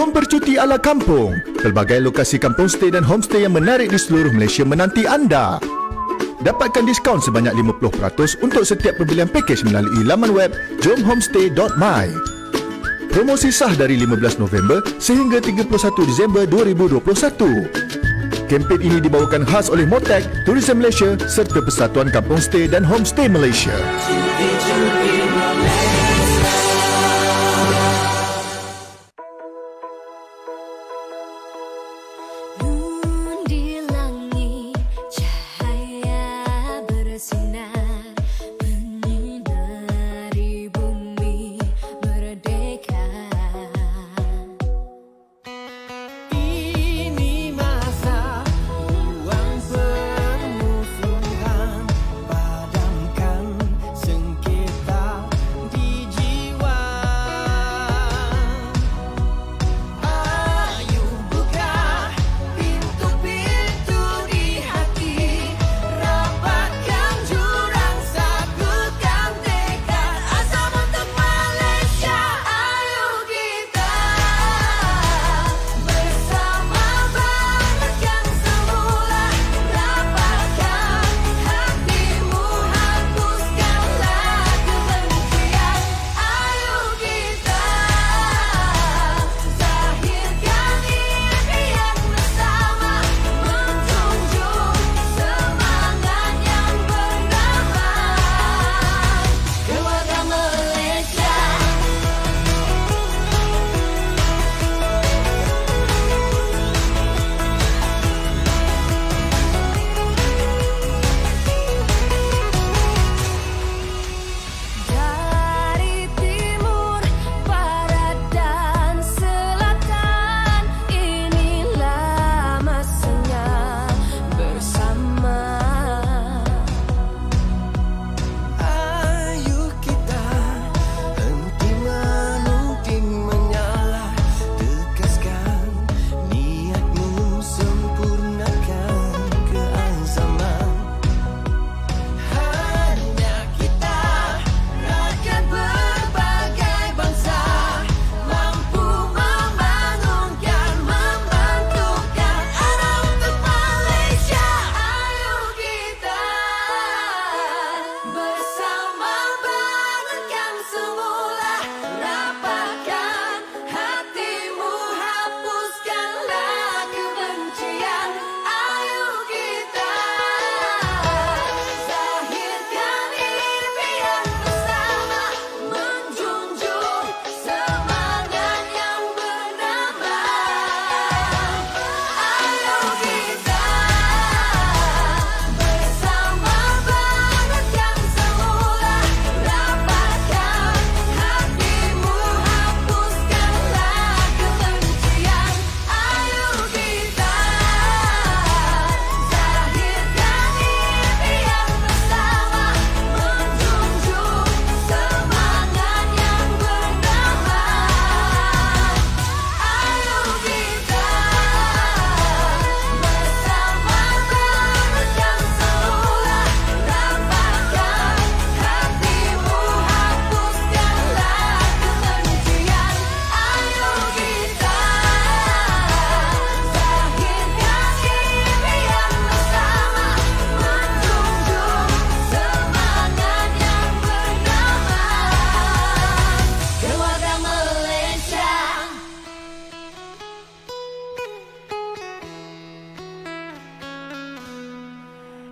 Jom bercuti ala kampung. Pelbagai lokasi kampung stay dan homestay yang menarik di seluruh Malaysia menanti anda. Dapatkan diskaun sebanyak 50% untuk setiap pembelian pakej melalui laman web jomhomestay.my. Promosi sah dari 15 November sehingga 31 Disember 2021. Kempen ini dibawakan khas oleh Motek, Tourism Malaysia serta Persatuan Kampung Stay dan Homestay Malaysia.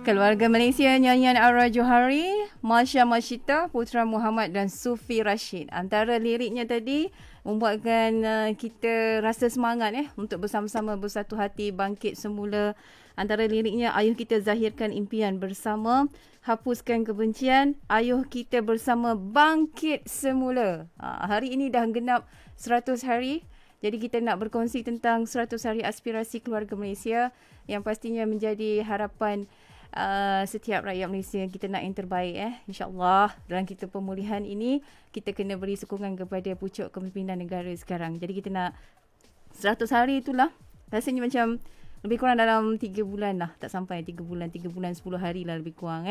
Keluarga Malaysia, nyanyian Ara Johari, Masya Masyita, Putra Muhammad dan Sufi Rashid. Antara liriknya tadi membuatkan kita rasa semangat untuk bersama-sama bersatu hati bangkit semula. Antara liriknya, ayuh kita zahirkan impian bersama, hapuskan kebencian, ayuh kita bersama bangkit semula. Hari ini dah genap 100 hari. Jadi kita nak berkongsi tentang 100 hari aspirasi keluarga Malaysia yang pastinya menjadi harapan setiap rakyat Malaysia. Kita nak yang terbaik InsyaAllah dalam kita pemulihan ini kita kena beri sokongan kepada pucuk kepimpinan negara sekarang. Jadi kita nak 100 hari itulah rasanya macam lebih kurang dalam 3 bulan lah. Tak sampai 3 bulan 10 hari lah lebih kurang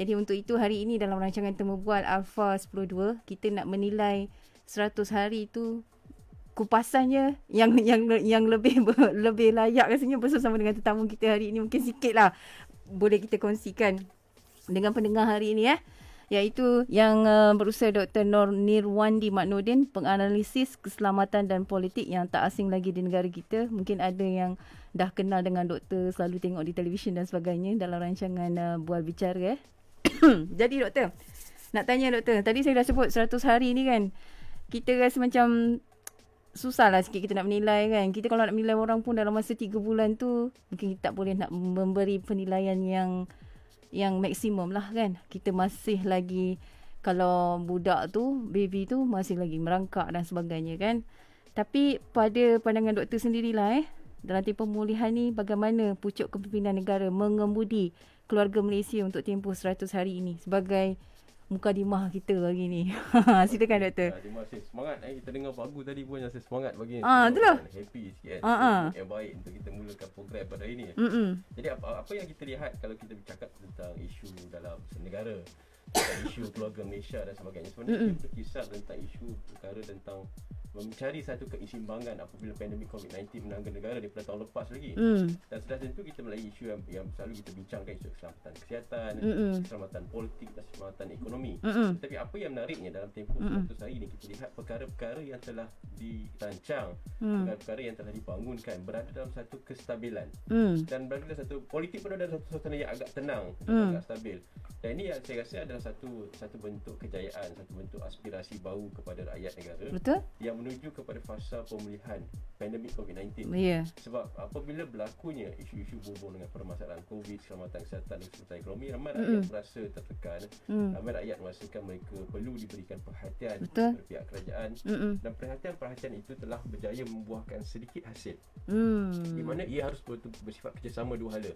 Jadi untuk itu hari ini dalam rancangan Temu Bual Alpha 102 kita nak menilai 100 hari itu kupasannya yang lebih layak rasanya bersama dengan tetamu kita hari ini. Mungkin sikit lah boleh kita kongsikan dengan pendengar hari ini iaitu yang berusaha Dr. Nirwandi Maknudin, penganalisis keselamatan dan politik yang tak asing lagi di negara kita. Mungkin ada yang dah kenal dengan doktor, selalu tengok di televisyen dan sebagainya dalam rancangan Bual Bicara. Jadi doktor, nak tanya doktor, tadi saya dah sebut 100 hari ni kan, kita rasa macam susahlah sikit kita nak menilai kan. Kita kalau nak menilai orang pun dalam masa 3 bulan tu, mungkin kita tak boleh nak memberi penilaian yang maksimum lah kan. Kita masih lagi, kalau budak tu, baby tu masih lagi merangkak dan sebagainya kan. Tapi pada pandangan doktor sendirilah dalam tempoh pemulihan ni, bagaimana pucuk kepimpinan negara mengemudi keluarga Malaysia untuk tempoh 100 hari ini sebagai mukadimah kita hari ni. Silakan doktor. Terima kasih. Semangat kita dengar Pak Tadi pun rasa semangat bagi itulah. Happy sikit kan. Yang baik untuk kita mulakan program pada hari ni. Jadi apa yang kita lihat kalau kita bercakap tentang isu dalam negara, tentang isu keluarga Malaysia dan sebagainya, sebenarnya kita berkisar tentang isu perkara tentang mencari satu keseimbangan apabila pandemik COVID-19 melanda negara daripada tahun lepas lagi. Dan sudah tentu kita melalui isu yang selalu kita bincangkan, isu keselamatan kesihatan, keselamatan politik dan keselamatan ekonomi. Tetapi apa yang menariknya dalam tempoh 100 hari ini, kita lihat perkara-perkara yang telah dirancang, perkara-perkara yang telah dibangunkan berada dalam satu kestabilan. Dan berada dalam satu politik pun ada satu suasana yang agak tenang, agak stabil. Dan ini yang saya rasa adalah satu bentuk kejayaan, satu bentuk aspirasi baru kepada rakyat negara. Betul? Yang menuju kepada fasa pemulihan pandemik COVID-19. Sebab apabila berlakunya isu-isu berhubung dengan permasalahan COVID, keselamatan kesihatan dan keselamatan ekonomi, ramai rakyat merasa tertekan. Ramai rakyat merasakan mereka perlu diberikan perhatian dari pihak kerajaan. Dan perhatian itu telah berjaya membuahkan sedikit hasil. Di mana ia harus bersifat kerjasama dua hala.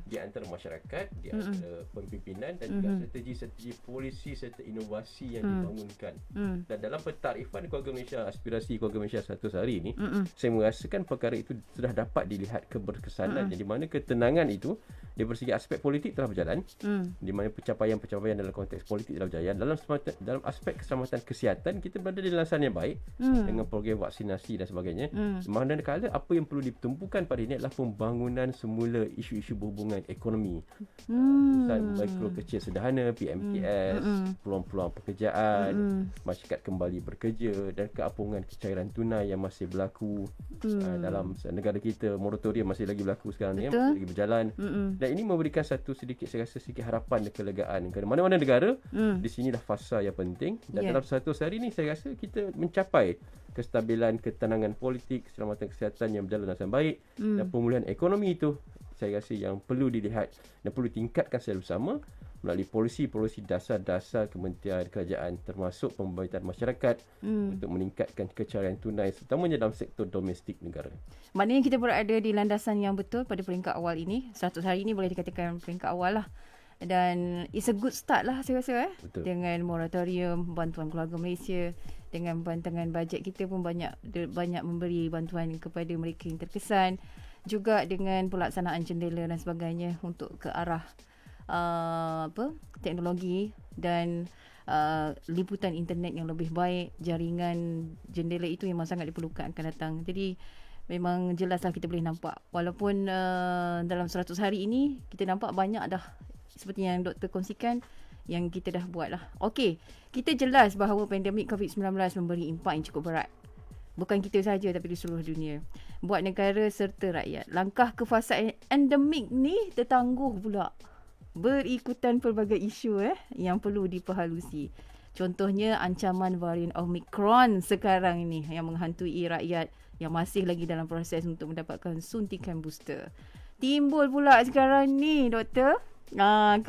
Di antara masyarakat, di antara pimpinan dan juga strategi-strategi polisi serta inovasi yang dibangunkan. Dan dalam pentarifan keluarga Malaysia, aspirasi keluarga Malaysia 100 hari ini, saya merasakan perkara itu sudah dapat dilihat keberkesanan, di mana ketenangan itu dari segi aspek politik telah berjalan, di mana pencapaian-pencapaian dalam konteks politik telah berjalan. Dalam aspek keselamatan kesihatan, kita berada di landasan yang baik dengan program vaksinasi dan sebagainya. Manakala apa yang perlu ditumpukan pada ini adalah pembangunan semula isu-isu berhubungan ekonomi, mikro kecil sederhana, PMKS, peluang-peluang pekerjaan, masyarakat kembali bekerja, dan keapungan kecairan tunai yang masih berlaku dalam negara kita. Moratorium masih lagi berlaku sekarang ni, masih lagi berjalan. Dan ini memberikan saya rasa sedikit harapan dan kelegaan. Kerana mana-mana negara, di sinilah fasa yang penting. Dan dalam 100 hari ini saya rasa kita mencapai kestabilan, ketenangan politik, keselamatan kesihatan yang berjalan dengan baik, dan pemulihan ekonomi itu saya rasa yang perlu dilihat dan perlu tingkatkan secara bersama melalui polisi-polisi dasar-dasar kementerian kerajaan, termasuk pembabituan masyarakat untuk meningkatkan kecarian tunai, terutamanya dalam sektor domestik negara. Maknanya kita berada di landasan yang betul pada peringkat awal ini. 100 hari ini boleh dikatakan peringkat awal lah. Dan it's a good start lah saya rasa dengan moratorium, bantuan keluarga Malaysia, dengan bantangan bajet kita pun banyak memberi bantuan kepada mereka yang terkesan, juga dengan pelaksanaan jendela dan sebagainya untuk ke arah teknologi dan liputan internet yang lebih baik. Jaringan jendela itu memang sangat diperlukan akan datang. Jadi memang jelaslah kita boleh nampak, walaupun dalam 100 hari ini kita nampak banyak dah, seperti yang doktor kongsikan, yang kita dah buat lah. Okey, kita jelas bahawa pandemik COVID-19 memberi impak yang cukup berat. Bukan kita saja tapi di seluruh dunia. Buat negara serta rakyat. Langkah ke fasa endemik ni tertangguh pula. Berikutan pelbagai isu yang perlu diperhalusi. Contohnya ancaman varian Omicron sekarang ini yang menghantui rakyat yang masih lagi dalam proses untuk mendapatkan suntikan booster. Timbul pula sekarang ni doktor,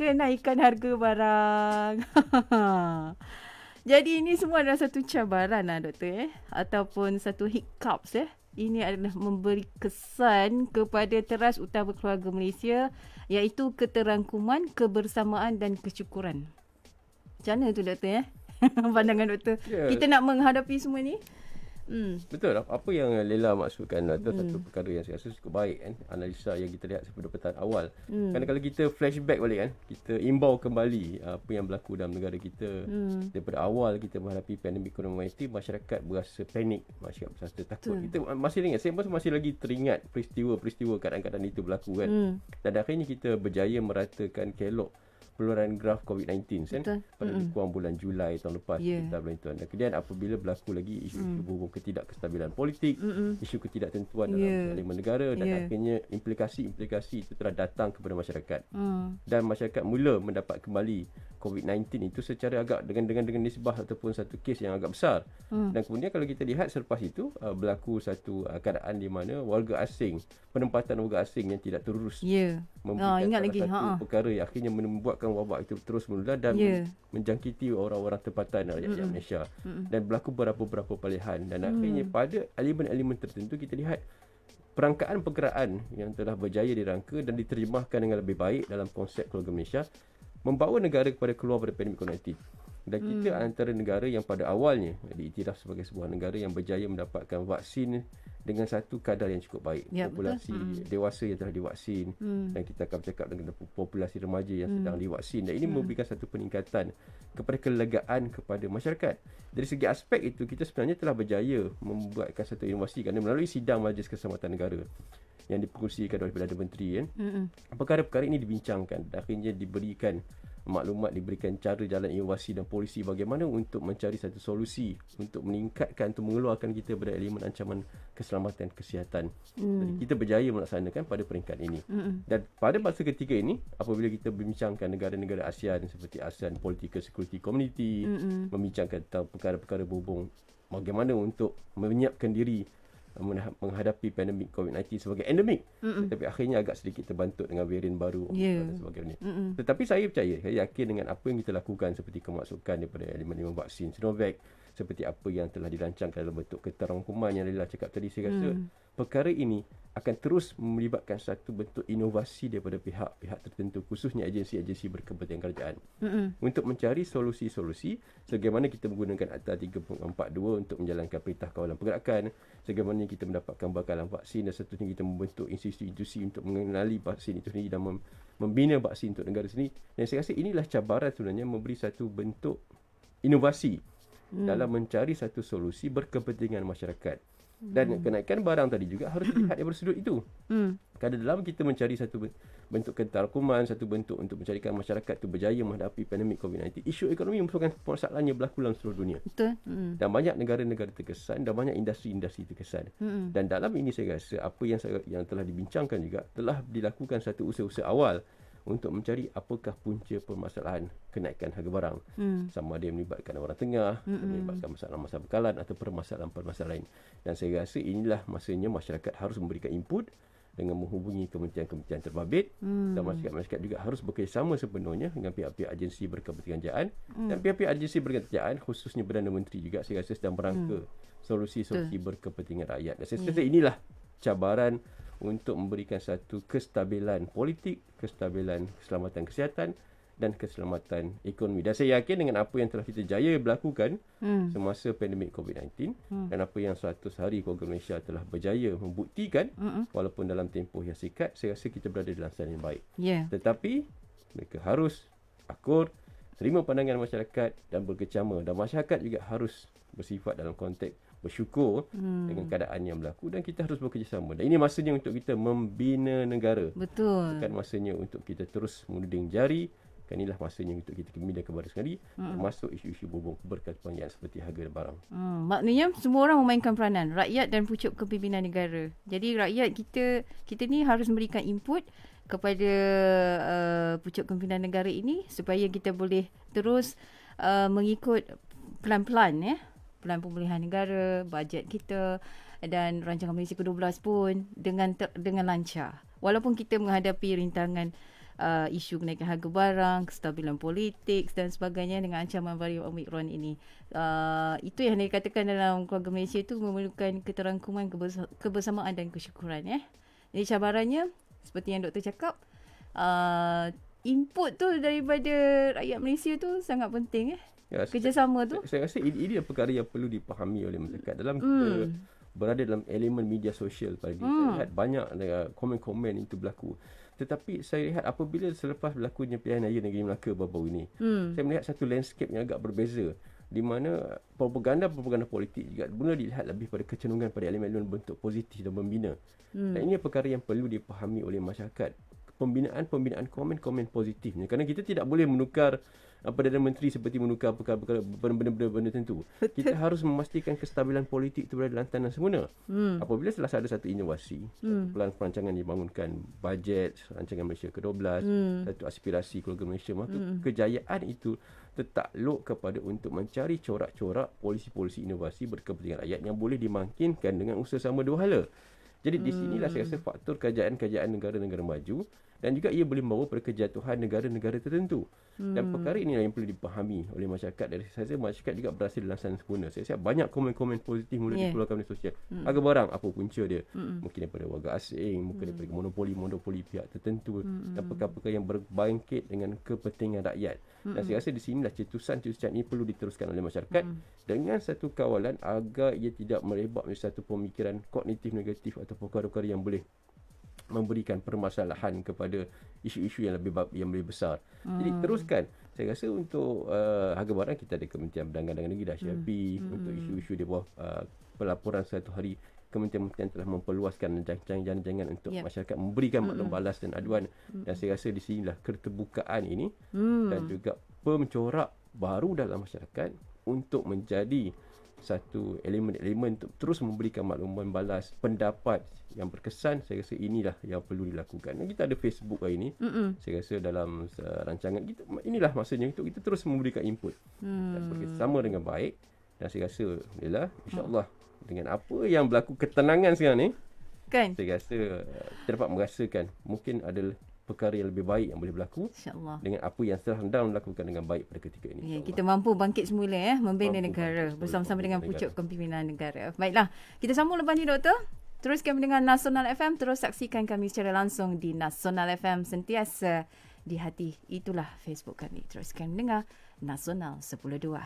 kenaikan harga barang. Jadi ini semua adalah satu cabaran lah doktor ataupun satu hiccups Ini adalah memberi kesan kepada teras utama keluarga Malaysia, iaitu keterangkuman, kebersamaan dan kesyukuran. Macam mana tu doktor Pandangan doktor. Kita nak menghadapi semua ni Betul. Apa yang Lela maksudkan itu satu perkara yang saya rasa cukup baik kan, analisa yang kita lihat daripada petang awal. Kerana kalau kita flashback balik kan, kita imbau kembali apa yang berlaku dalam negara kita. Daripada awal kita menghadapi pandemik COVID-19, masyarakat berasa panik, masyarakat berasa takut. Kita masih ingat, saya masih lagi teringat peristiwa-peristiwa keadaan-keadaan itu berlaku kan. Dan akhirnya kita berjaya meratakan kelok penularan graf COVID-19 kan pada lebih kurang bulan Julai tahun lepas kita bulan itu. Dan kemudian apabila berlaku lagi isu-isu berhubung ketidakkestabilan politik, isu ketidaktentuan dalam elemen negara, dan akhirnya implikasi-implikasi itu telah datang kepada masyarakat. Dan masyarakat mula mendapat kembali COVID-19 itu secara agak dengan nisbah ataupun satu kes yang agak besar. Dan kemudian kalau kita lihat selepas itu berlaku satu keadaan di mana warga asing, penempatan warga asing yang tidak terurus memberikan satu perkara yang akhirnya membuatkan wabak itu terus menular dan menjangkiti orang-orang tempatan rakyat Malaysia. Dan berlaku beberapa pilihan, dan akhirnya pada elemen-elemen tertentu kita lihat perangkaan pergeraan yang telah berjaya dirangka dan diterjemahkan dengan lebih baik dalam konsep keluarga Malaysia membawa negara kepada keluar pada pandemik COVID-19. Dan kita antara negara yang pada awalnya diiktiraf sebagai sebuah negara yang berjaya mendapatkan vaksin dengan satu kadar yang cukup baik. Populasi dewasa yang telah divaksin, dan kita akan bercakap dengan populasi remaja yang sedang divaksin. Dan ini memberikan satu peningkatan kepada kelegaan kepada masyarakat. Dari segi aspek itu, kita sebenarnya telah berjaya membuatkan satu inovasi kerana melalui sidang Majlis Keselamatan Negara yang dipengursikan oleh Perdana Menteri kan, perkara-perkara ini dibincangkan dan akhirnya diberikan maklumat, diberikan cara jalan inovasi dan polisi bagaimana untuk mencari satu solusi untuk meningkatkan, untuk mengeluarkan kita dari elemen ancaman keselamatan kesihatan. Jadi kita berjaya melaksanakan pada peringkat ini. Dan pada masa ketiga ini, apabila kita membincangkan negara-negara ASEAN seperti ASEAN Political Security Community, membincangkan tentang perkara-perkara berhubung bagaimana untuk menyiapkan diri menghadapi pandemik COVID-19 sebagai endemik, tetapi akhirnya agak sedikit terbantuk dengan varian baru dan sebagainya. Tetapi saya percaya, saya yakin dengan apa yang kita lakukan seperti kemasukan daripada elemen-elemen vaksin Sinovac, seperti apa yang telah dirancangkan dalam bentuk keterangkuman yang Lila cakap tadi, saya rasa perkara ini akan terus melibatkan satu bentuk inovasi daripada pihak-pihak tertentu, khususnya agensi-agensi berkepentingan kerajaan, untuk mencari solusi-solusi bagaimana kita menggunakan Akta 342 untuk menjalankan perintah kawalan pergerakan, bagaimana kita mendapatkan bekalan vaksin, dan seterusnya kita membentuk institusi-institusi untuk mengenali vaksin itu sendiri dan membina vaksin untuk negara sendiri. Dan saya rasa inilah cabaran sebenarnya memberi satu bentuk inovasi dalam mencari satu solusi berkepentingan masyarakat. Dan kenaikan barang tadi juga harus dilihat daripada sudut itu. Kerana dalam kita mencari satu bentuk keterangkuman, satu bentuk untuk mencarikan masyarakat itu berjaya menghadapi pandemik COVID-19, isu ekonomi merupakan persoalan yang berlaku dalam seluruh dunia. Betul. Dan banyak negara-negara terkesan dan banyak industri-industri terkesan. Dan dalam ini saya rasa apa yang telah dibincangkan juga telah dilakukan satu usaha-usaha awal untuk mencari apakah punca permasalahan kenaikan harga barang. Sama ada yang melibatkan orang tengah, melibatkan masalah-masalah bekalan atau permasalahan-permasalahan lain. Dan saya rasa inilah masanya masyarakat harus memberikan input dengan menghubungi kementerian-kementerian terbabit, dan masyarakat juga harus bekerjasama sepenuhnya dengan pihak-pihak agensi berkepentingan kerajaan, dan pihak-pihak agensi berkepentingan kerajaan khususnya Perdana Menteri juga saya rasa sedang merangka solusi-solusi berkepentingan rakyat. Dan saya rasa inilah cabaran untuk memberikan satu kestabilan politik, kestabilan keselamatan kesihatan dan keselamatan ekonomi. Dan saya yakin dengan apa yang telah kita jaya berlakukan semasa pandemik COVID-19 dan apa yang 100 hari keluarga Malaysia telah berjaya membuktikan, walaupun dalam tempoh yang singkat, saya rasa kita berada dalam jalan yang baik. Tetapi mereka harus akur, terima pandangan masyarakat dan berkecama, dan masyarakat juga harus bersifat dalam konteks bersyukur dengan keadaan yang berlaku, dan kita harus bekerjasama. Dan ini masanya untuk kita membina negara. Betul. Bukan masanya untuk kita terus menuding jari. Kan inilah masanya untuk kita membina kebaran sekali, termasuk isu-isu berhubung keberkepanjangan seperti harga barang. Maknanya semua orang memainkan peranan, rakyat dan pucuk kepimpinan negara. Jadi rakyat kita ni harus memberikan input kepada pucuk kepimpinan negara ini supaya kita boleh terus mengikut pelan-pelan pelan pemulihan negara, bajet kita dan rancangan Malaysia ke-12 pun dengan lancar. Walaupun kita menghadapi rintangan isu kenaikan harga barang, kestabilan politik dan sebagainya dengan ancaman varian Omicron ini. Itu yang dikatakan dalam keluarga Malaysia itu memerlukan keterangkuman, kebersamaan dan kesyukuran. Jadi cabarannya seperti yang doktor cakap, input tu daripada rakyat Malaysia tu sangat penting. Ya, kerjasama tu. Saya rasa ini perkara yang perlu dipahami oleh masyarakat dalam kita berada dalam elemen media sosial pada diri. Saya lihat banyak komen-komen itu berlaku. Tetapi saya lihat apabila selepas berlakunya pilihan raya negeri Melaka baru-baru ini, saya melihat satu landscape yang agak berbeza, di mana propaganda politik juga mula dilihat lebih pada kecenderungan pada elemen-elemen bentuk positif dan membina. Dan ini perkara yang perlu dipahami oleh masyarakat. Pembinaan komen-komen positifnya, kerana kita tidak boleh menukar Perdana Menteri seperti menukar perkara-perkara benda-benda tertentu. Kita harus memastikan kestabilan politik itu berada dalam tanah semula. Apabila telah ada satu inovasi, satu pelan perancangan dibangunkan, bajet rancangan Malaysia ke-12, satu aspirasi keluarga Malaysia, maka kejayaan itu tertakluk kepada untuk mencari corak-corak polisi-polisi inovasi berkepentingan rakyat yang boleh dimangkinkan dengan usaha sama dua hala. Jadi di sinilah saya rasa faktor kejayaan negara-negara maju, dan juga ia boleh membawa pada kejatuhan negara-negara tertentu. Dan perkara inilah yang perlu dipahami oleh masyarakat. Dari saya masyarakat juga berasa dalam sana sempurna. Saya rasa banyak komen-komen positif mula dikeluarkan oleh sosial. Agak barang apa punca dia. Mungkin daripada warga asing, mungkin daripada monopoli pihak tertentu, dan perkara-perkara yang berbangkit dengan kepentingan rakyat. Dan saya rasa di sinilah cetusan-cetusan ini perlu diteruskan oleh masyarakat dengan satu kawalan agar ia tidak merebak menjadi satu pemikiran kognitif negatif atau perkara-perkara yang boleh memberikan permasalahan kepada isu-isu yang lebih besar. Jadi teruskan. Saya rasa untuk harga barang kita ada Kementerian Perdagangan Negeri dah SYAPI. Untuk isu-isu di bawah pelaporan satu hari, kementerian-kementerian telah memperluaskan jangan-jangan untuk masyarakat memberikan maklum balas dan aduan. Dan saya rasa di sinilah keterbukaan ini dan juga pemencorak baru dalam masyarakat untuk menjadi satu elemen-elemen untuk terus memberikan makluman balas pendapat yang berkesan. Saya rasa inilah yang perlu dilakukan. Dan kita ada Facebook hari ini. Saya rasa dalam rancangan kita, inilah masanya untuk kita terus memberikan input dan bekerjasama dengan baik. Dan saya rasa insya-Allah dengan apa yang berlaku ketenangan sekarang ni, kan, saya rasa kita dapat merasakan mungkin ada perkara yang lebih baik yang boleh berlaku, insya-Allah, dengan apa yang sedang melakukan dengan baik pada ketika ini. Ya, kita mampu bangkit semula membina negara bersama-sama dengan pucuk kepimpinan negara. Baiklah, kita sambung lepas ni, Doktor. Teruskan mendengar Nasional FM, terus saksikan kami secara langsung di Nasional FM, sentiasa di hati. Itulah Facebook kami. Teruskan mendengar Nasional 10.2.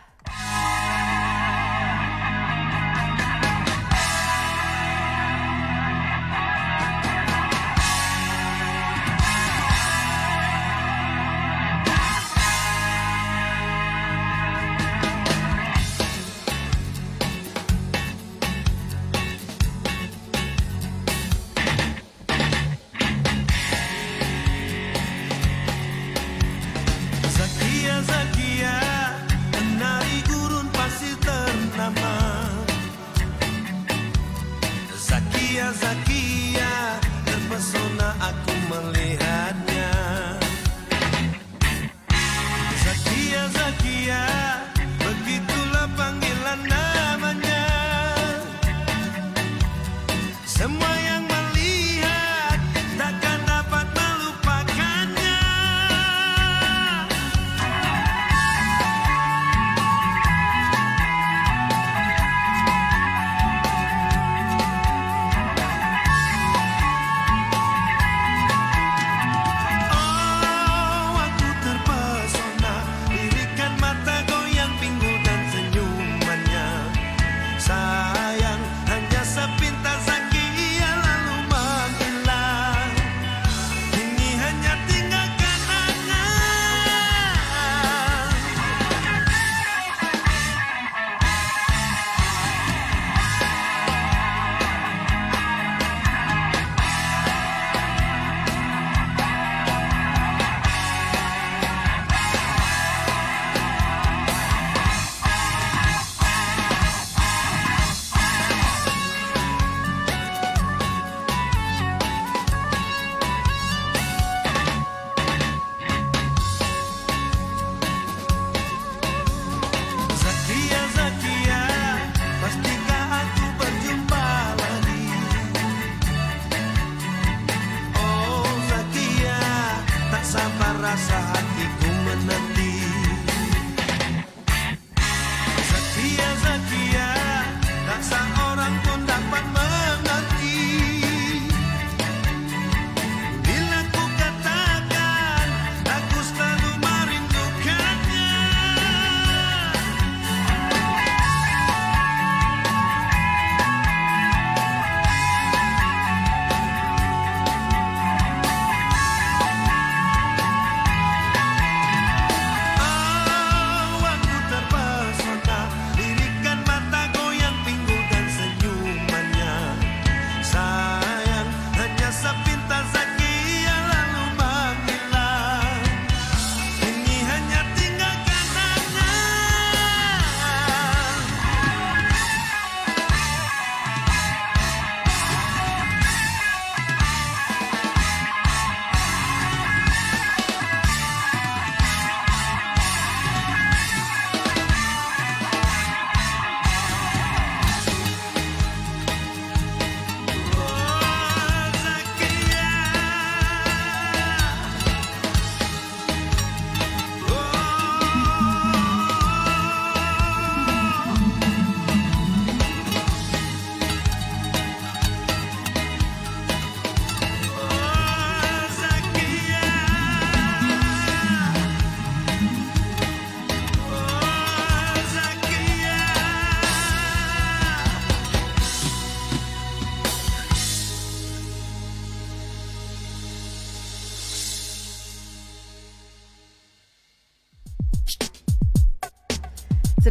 Zakia, terpesona aku melihatnya. Zakia, begitulah panggilan namanya. Semua yang melihat takkan dapat melupakannya.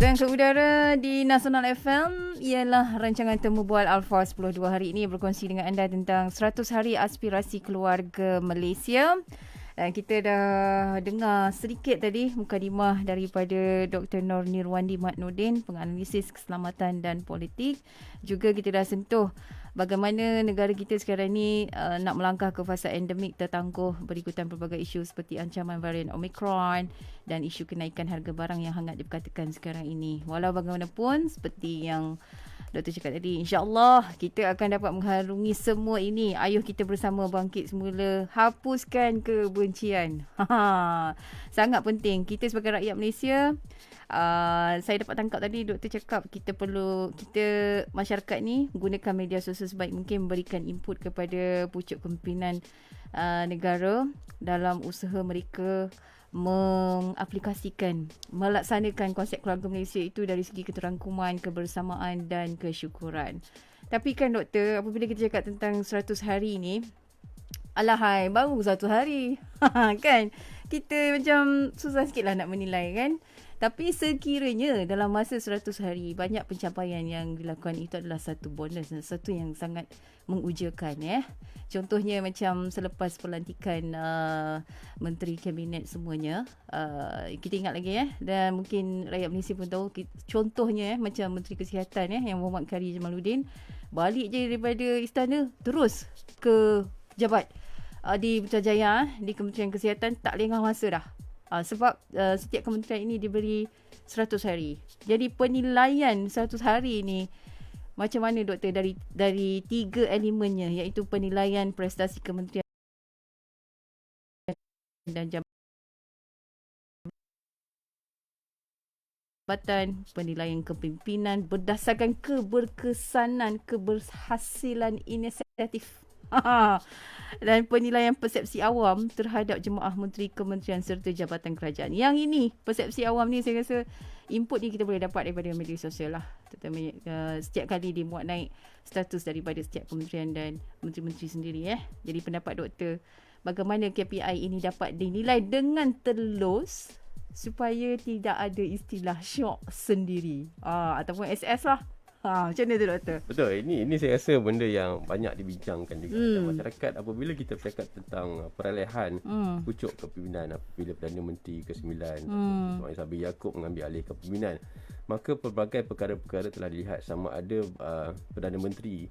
Dan ke udara di Nasional FM ialah rancangan Temu Bual Alfa 10.2 hari ini berkongsi dengan anda tentang 100 hari aspirasi keluarga Malaysia. Dan kita dah dengar sedikit tadi mukadimah daripada Dr. Nur Nirwandi Mat Nordin, penganalisis keselamatan dan politik. Juga kita dah sentuh bagaimana negara kita sekarang ni nak melangkah ke fasa endemik tertangguh berikutan pelbagai isu seperti ancaman varian Omicron dan isu kenaikan harga barang yang hangat diperkatakan sekarang ini. Walau bagaimanapun, seperti yang Dr. cakap tadi, insyaAllah kita akan dapat mengharungi semua ini. Ayuh kita bersama bangkit semula, hapuskan kebencian. Sangat penting. Kita sebagai rakyat Malaysia, saya dapat tangkap tadi doktor cakap kita masyarakat ni gunakan media sosial sebaik mungkin, memberikan input kepada pucuk kepimpinan negara dalam usaha mereka mengaplikasikan, melaksanakan konsep keluarga Malaysia itu dari segi keterangkuman, kebersamaan dan kesyukuran. Tapi kan doktor, apabila kita cakap tentang 100 hari ni, alahai, baru 1 hari. Kan? Kita macam susah sikit lah nak menilai kan. Tapi sekiranya dalam masa 100 hari banyak pencapaian yang dilakukan, itu adalah satu bonus, satu yang sangat mengujakan ya. Contohnya macam selepas pelantikan menteri kabinet semuanya, kita ingat lagi ya, dan mungkin rakyat Malaysia pun tahu, contohnya macam Menteri Kesihatan yang Muhammad Kari Jamaluddin balik je daripada istana terus ke jabat di Putrajaya, di Kementerian Kesihatan, tak lengah masa dah. Sebab setiap kementerian ini diberi 100 hari. Jadi penilaian 100 hari ni macam mana doktor dari 3 elemennya, iaitu penilaian prestasi kementerian dan jabatan, penilaian kepimpinan berdasarkan keberkesanan, keberhasilan inisiatif. Dan penilaian persepsi awam terhadap jemaah menteri, kementerian serta jabatan kerajaan. Yang ini, persepsi awam ni saya rasa input ni kita boleh dapat daripada media sosial lah. Terutama setiap kali dimuat naik status daripada setiap kementerian dan menteri-menteri sendiri. Jadi pendapat doktor, bagaimana KPI ini dapat dinilai dengan telus supaya tidak ada istilah syok sendiri ataupun SS lah. Macam mana tu doktor? Betul, ini saya rasa benda yang banyak dibincangkan juga dalam masyarakat apabila kita bercakap tentang perolehan pucuk kepimpinan apabila Perdana Menteri ke-9 Ismail Sabri Yaakob mengambil alih kepimpinan. Maka pelbagai perkara-perkara telah dilihat sama ada Perdana Menteri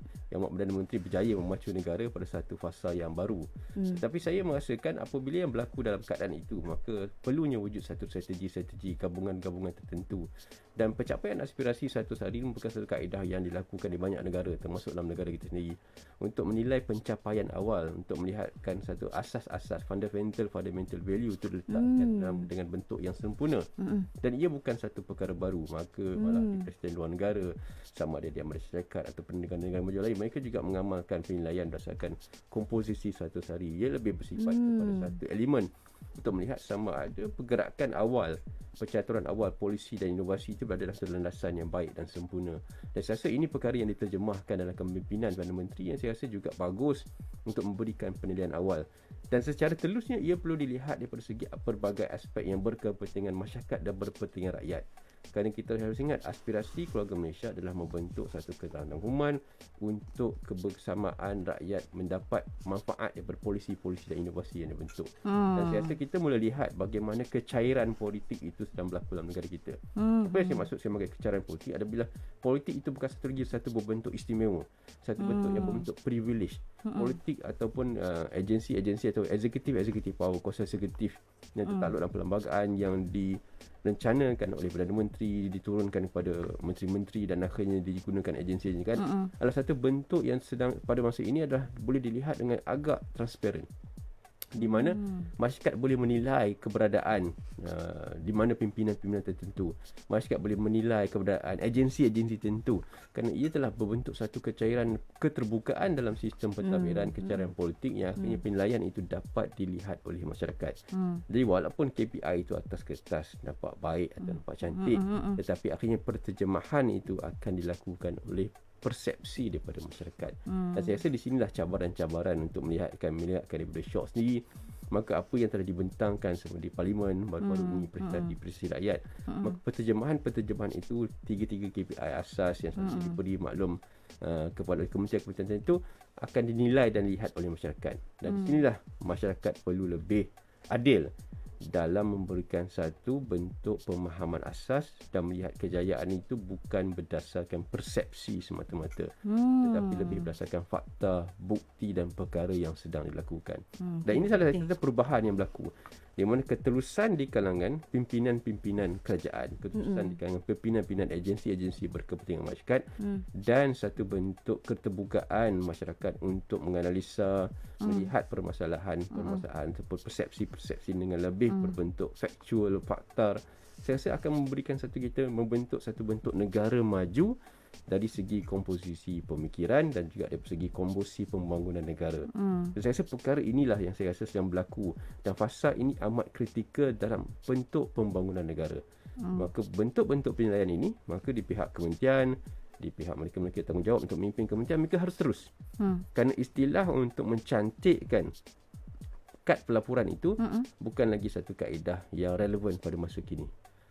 berjaya memacu negara pada satu fasa yang baru. Tetapi saya merasakan apabila yang berlaku dalam keadaan itu, maka perlunya wujud satu strategi gabungan-gabungan tertentu. Dan pencapaian aspirasi 100 hari merupakan satu kaedah yang dilakukan di banyak negara, termasuk dalam negara kita sendiri, untuk menilai pencapaian awal, untuk melihatkan satu asas-asas fundamental value itu diletakkan dengan bentuk yang sempurna. Dan ia bukan satu perkara baru. Maka malah di Presiden luar negara, sama ada di Amerika Syarikat ataupun negara-negara maju lain, mereka juga mengamalkan penilaian berdasarkan komposisi 100 hari. Ia lebih bersifat kepada satu elemen untuk melihat sama ada pergerakan awal, percaturan awal polisi dan inovasi itu berada dalam satu landasan yang baik dan sempurna. Dan saya rasa ini perkara yang diterjemahkan dalam kepimpinan Perdana Menteri yang saya rasa juga bagus untuk memberikan penilaian awal. Dan secara telusnya ia perlu dilihat daripada segi pelbagai aspek yang berkepentingan masyarakat dan berkepentingan rakyat. Kerana kita harus ingat, aspirasi keluarga Malaysia adalah membentuk satu keterangkuman untuk kebersamaan rakyat mendapat manfaat daripada polisi-polisi dan inovasi yang dibentuk. Dan saya rasa kita mula lihat bagaimana kecairan politik itu sedang berlaku dalam negara kita. Apa yang saya maksud sebagai kecairan politik adalah bila politik itu bukan satu berbentuk istimewa, satu bentuk yang berbentuk privilege. Politik ataupun agensi atau executive power, kuasa eksekutif yang tertakluk dalam perlembagaan yang direncanakan oleh Perdana Menteri, diturunkan kepada menteri-menteri dan akhirnya digunakan agensi ini kan, adalah satu bentuk yang sedang pada masa ini adalah boleh dilihat dengan agak transparent, di mana masyarakat boleh menilai keberadaan di mana pimpinan-pimpinan tertentu. Masyarakat boleh menilai keberadaan agensi-agensi tertentu kerana ia telah berbentuk satu kecairan keterbukaan dalam sistem pentadbiran kecairan politik yang akhirnya penilaian itu dapat dilihat oleh masyarakat. Jadi walaupun KPI itu atas kertas nampak baik atau nampak cantik, tetapi akhirnya perterjemahan itu akan dilakukan oleh persepsi daripada masyarakat. Dan saya rasa di sinilah cabaran-cabaran untuk melihatkan daripada syok sendiri maka apa yang telah dibentangkan seperti Parlimen baru-baru ini di Presidensi Rakyat, maka penterjemahan itu 3 KPI asas yang selalu diberi maklum kepada kementerian-kementerian itu akan dinilai dan dilihat oleh masyarakat. Dan di sinilah masyarakat perlu lebih adil dalam memberikan satu bentuk pemahaman asas dan melihat kejayaan itu bukan berdasarkan persepsi semata-mata, tetapi lebih berdasarkan fakta, bukti dan perkara yang sedang dilakukan. Dan ini salah satu perubahan yang berlaku, di mana keterusan di kalangan pimpinan-pimpinan kerajaan, keterusan di kalangan pimpinan-pimpinan agensi-agensi berkepentingan masyarakat dan satu bentuk keterbukaan masyarakat untuk menganalisa, melihat permasalahan seperti persepsi-persepsi dengan lebih berbentuk faktual, fakta. Saya rasa akan memberikan membentuk satu bentuk negara maju dari segi komposisi pemikiran dan juga dari segi komposisi pembangunan negara. Saya rasa perkara inilah yang saya rasa sedang berlaku dan fasa ini amat kritikal dalam bentuk pembangunan negara. Maka bentuk-bentuk penilaian ini, maka di pihak kementerian, di pihak mereka tanggungjawab untuk memimpin kementerian, mereka harus terus. Kerana istilah untuk mencantikkan kad pelaporan itu bukan lagi satu kaedah yang relevan pada masa kini.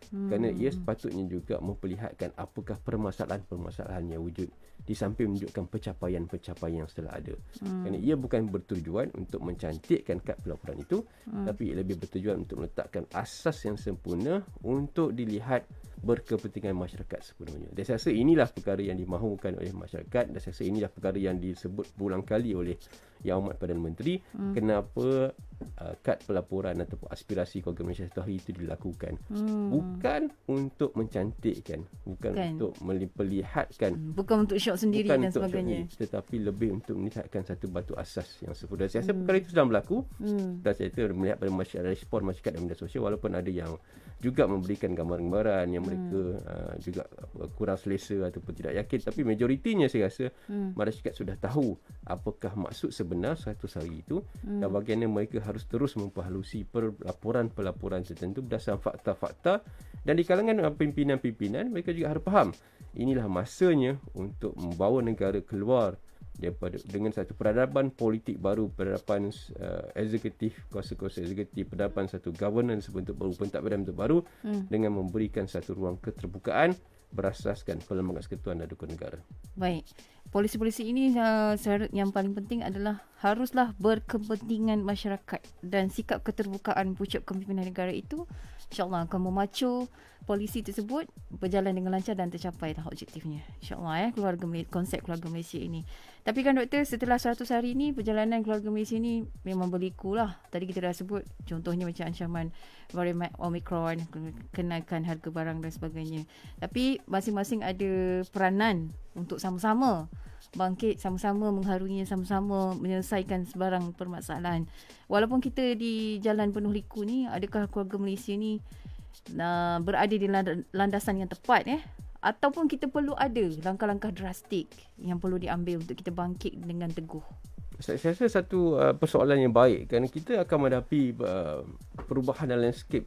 Kerana ia sepatutnya juga memperlihatkan apakah permasalahan-permasalahan yang wujud di samping menunjukkan pencapaian-pencapaian yang telah ada. Kerana ia bukan bertujuan untuk mencantikkan kad pelaporan itu, tapi lebih bertujuan untuk meletakkan asas yang sempurna untuk dilihat berkepentingan masyarakat sepenuhnya. Dan saya rasa inilah perkara yang dimahukan oleh masyarakat, dan saya rasa inilah perkara yang disebut berulang kali oleh Yang Amat Perdana Menteri, kenapa kad pelaporan ataupun aspirasi keluarga Malaysia Satu Hari itu dilakukan. Bukan untuk mencantikkan, bukan untuk memperlihatkan, bukan untuk syok sendiri dan sebagainya, tetapi lebih untuk melihatkan satu batu asas yang sempurna. Saya rasa perkara itu sedang berlaku, dan saya melihat pada respon masyarakat dan media sosial, walaupun ada yang juga memberikan gambaran-gambaran yang mereka juga kurang selesa ataupun tidak yakin, tapi majoritinya saya rasa masyarakat sudah tahu apakah maksud sebenar 100 hari itu dan bagaimana mereka harus terus memperhalusi pelaporan-pelaporan tertentu berdasarkan fakta-fakta, dan di kalangan pimpinan-pimpinan mereka juga harus faham inilah masanya untuk membawa negara keluar daripada dengan satu peradaban politik baru, peradaban eksekutif, kuasa-kuasa eksekutif, peradaban satu governance bentuk baru, pentadbiran bentuk baru, dengan memberikan satu ruang keterbukaan berasaskan Perlembagaan Persekutuan dan Rukun Negara. Baik. Polisi-polisi ini syarat yang paling penting adalah haruslah berkepentingan masyarakat, dan sikap keterbukaan pucuk kepimpinan negara itu insya-Allah akan memacu polisi tersebut berjalan dengan lancar dan tercapailah objektifnya. InsyaAllah konsep keluarga Malaysia ini. Tapi kan doktor, setelah 100 hari ini perjalanan keluarga Malaysia ini memang berliku lah. Tadi kita dah sebut contohnya macam ancaman varian Omicron, kenaikan harga barang dan sebagainya. Tapi masing-masing ada peranan untuk sama-sama bangkit, sama-sama mengharungi, sama-sama menyelesaikan sebarang permasalahan. Walaupun kita di jalan penuh liku ni, adakah keluarga Malaysia ni berada di landasan yang tepat ataupun kita perlu ada langkah-langkah drastik yang perlu diambil untuk kita bangkit dengan teguh? Saya rasa satu persoalan yang baik, kerana kita akan menghadapi perubahan dalam landscape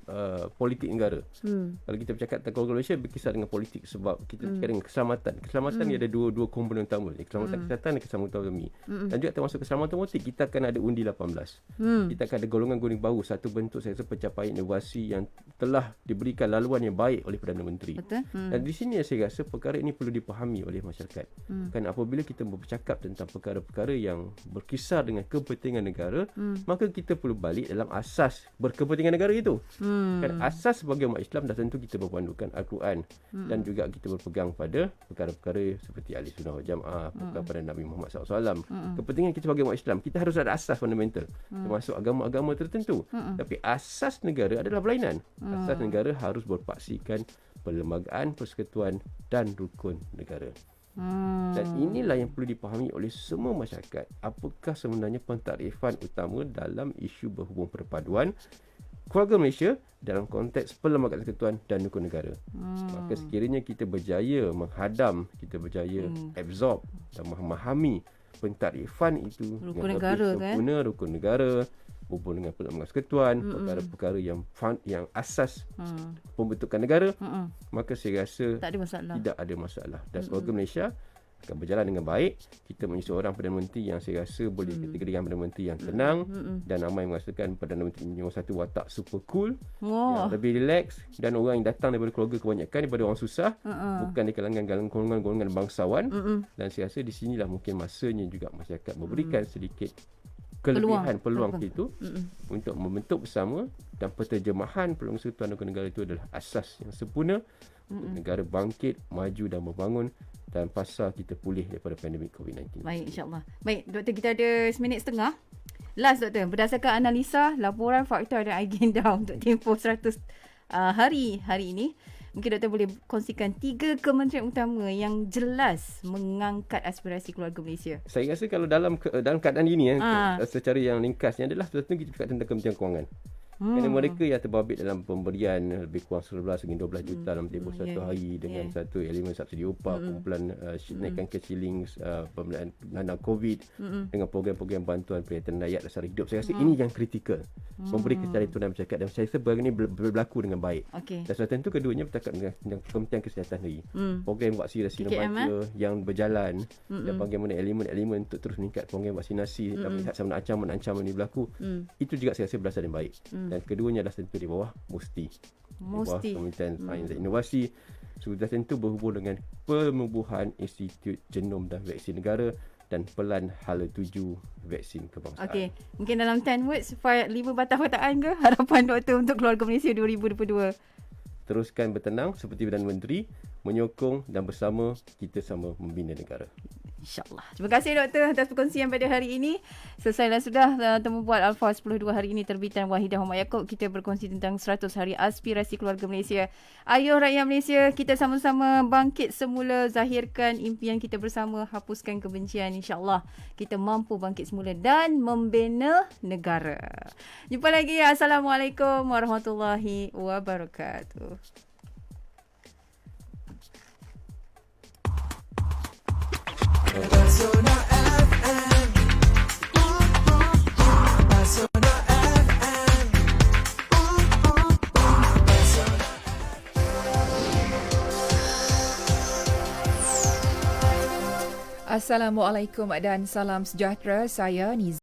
politik negara. Kalau kita bercakap tentang keluarga Malaysia, berkisar dengan politik, sebab kita bercakap dengan keselamatan. Keselamatan ni ada dua komponen utama, keselamatan kesihatan dan keselamatan ekonomi. Dan juga termasuk keselamatan politik, kita akan ada undi 18. Kita akan ada golongan-golongan baru, satu bentuk saya rasa pencapaian inovasi yang telah diberikan laluan yang baik oleh Perdana Menteri. Betul. Dan di sini saya rasa perkara ini perlu dipahami oleh masyarakat. Kan apabila kita bercakap tentang perkara-perkara yang berkisar dengan kepentingan negara, maka kita perlu balik dalam asas berkepentingan negara itu. Kan asas sebagai umat Islam dah tentu kita berpandukan Al-Quran, dan juga kita berpegang pada perkara-perkara seperti Ahli Sunnah wal Jamaah, perkara pada Nabi Muhammad SAW. Kepentingan kita sebagai umat Islam, kita harus ada asas fundamental, termasuk agama-agama tertentu. Tapi asas negara adalah berlainan. Asas negara harus berpaksikan perlembagaan, persekutuan dan rukun negara. Dan inilah yang perlu dipahami oleh semua masyarakat. Apakah sebenarnya pentarifan utama dalam isu berhubung perpaduan keluarga Malaysia dalam konteks Perlembagaan Persekutuan dan Rukun Negara. Maka sekiranya kita berjaya menghadam, kita berjaya absorb dan memahami pentarifan itu rukun yang negara, lebih sempurna, rukun negara berhubung dengan Perlembagaan Persekutuan, perkara-perkara yang asas pembentukan negara, maka saya rasa tak ada masalah. Tidak ada masalah. Dan keluarga Malaysia akan berjalan dengan baik. Kita menyusun orang Perdana Menteri yang saya rasa boleh kategorikan Perdana Menteri yang tenang dan ramai merasakan Perdana Menteri nombor 1 watak super cool, yang lebih relax, dan orang yang datang daripada keluarga kebanyakan daripada orang susah, bukan di kalangan golongan bangsawan. Dan saya rasa di sinilah mungkin masanya juga masyarakat memberikan sedikit kelebihan peluang itu untuk membentuk bersama, dan penterjemahan peluang Persekutuan Negara itu adalah asas yang sempurna untuk negara bangkit, maju dan membangun, dan pasar kita pulih daripada pandemik COVID-19. Baik, insyaAllah. Baik, Doktor, kita ada 1.5 minit. Last, Doktor. Berdasarkan analisa, laporan, fakta dan agenda untuk tempoh 100 hari ini, mungkin Doktor boleh kongsikan 3 kementerian utama yang jelas mengangkat aspirasi keluarga Malaysia. Saya rasa kalau dalam keadaan ini secara yang ringkasnya adalah satu kita cakap tentang Kementerian Kewangan. Kerana mereka yang terbabit dalam pemberian lebih kurang 11 hingga 12 juta dalam tempoh satu hari dengan satu elemen subsidi upah, kumpulan naikkan kesiling penanganan COVID dengan program-program bantuan perkhidmatan rakyat dasar hidup. Saya rasa ini yang kritikal. Memberi kecantikan masyarakat, dan saya rasa perkara ini berlaku dengan baik. Dan sudah tentu keduanya bercakap dengan Kementerian Kesihatan lagi. Program vaksinasi remaja yang berjalan dan bagaimana elemen-elemen untuk terus meningkat program vaksinasi dan melihat sama ancaman ini berlaku. Itu juga saya rasa berasal dari baik. Dan keduanya adalah tentu di bawah Musti. Di bawah Kementerian Sains dan Inovasi. Sudah tentu berhubung dengan penubuhan Institut Genom dan Vaksin Negara dan pelan hala tuju vaksin kebangsaan. Okey, mungkin dalam 10 words, 5 batang-bataan ke harapan Doktor untuk keluarga Malaysia 2022? Teruskan bertenang seperti Perdana Menteri, menyokong dan bersama kita sama membina negara. InsyaAllah. Terima kasih Doktor atas perkongsian pada hari ini. Selesailah sudah temu buat Alpha 10.2 hari ini terbitan Wahidah Muhammad Yaakob. Kita berkongsi tentang 100 hari aspirasi keluarga Malaysia. Ayo rakyat Malaysia, kita sama-sama bangkit semula, zahirkan impian kita bersama, hapuskan kebencian. InsyaAllah kita mampu bangkit semula dan membina negara. Jumpa lagi. Assalamualaikum warahmatullahi wabarakatuh. Persona FM. Persona FM. Assalamualaikum dan salam sejahtera. Saya Niz